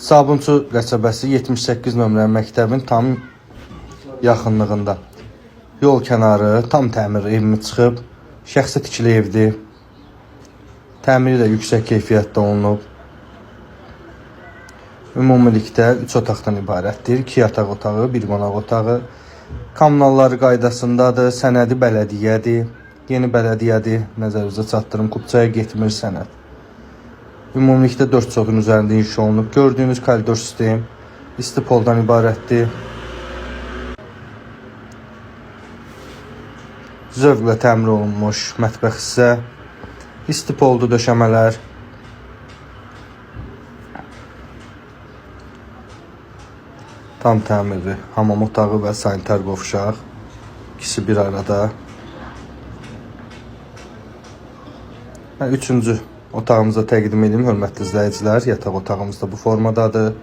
Sabunçu qəsəbəsi 78 nömrəli məktəbin tam yaxınlığında. Yol kənarı, tam təmir evimi çıxıb, şəxsi tikili evdir. Təmiri də yüksək keyfiyyətdə olunub. Ümumilikdə 3 otaqdan ibarətdir. 2 yataq otağı, 1 qonaq otağı. Kommunalları qaydasındadır, sənədi bələdiyyədir. Yeni bələdiyyədir, nəzərinizə çatdırım, Kupçaya getmir sənəd. Ümumilikdə 4 çotun üzərində inşa olunub. Gördüyünüz koridor sistem istipoldan ibarətdir. Zövqlə təmir olunmuş mətbəx hissə, istipoldu döşəmələr. Tam təmirli hamam otağı və sanitar qovşaq. İkisi bir arada. Və üçüncü otağımıza təqdim edeyim, hörmətli izləyicilər. Yataq otağımız da bu formadadır.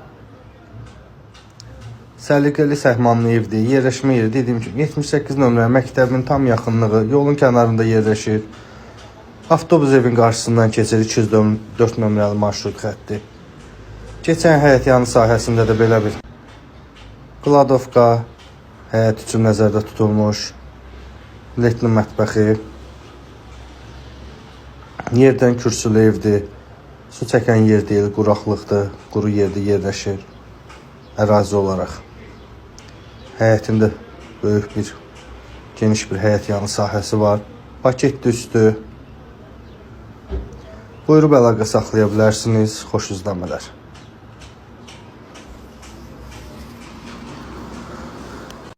Səliqəli səhmanlı evdir. Yerləşmə yeri dediyim kimi 78 nömrəli məktəbin tam yaxınlığı, yolun kənarında yerləşir. Avtobus evin qarşısından keçir 204 nömrəli marşrut xətti. Keçən həyət yanı sahəsində də belə bir qladovka həyət üçün nəzərdə tutulmuş. Letli mətbəxi. Yerdən kürsülü evdir. Su çəkən yer deyil, quraqlıqdır. Quru yerdə yerləşir ərazi olaraq. Həyətində böyük bir, geniş bir həyət yanı sahəsi var. Paketli üstü. Buyurub əlaqə saxlaya bilərsiniz. Xoş izləmələr.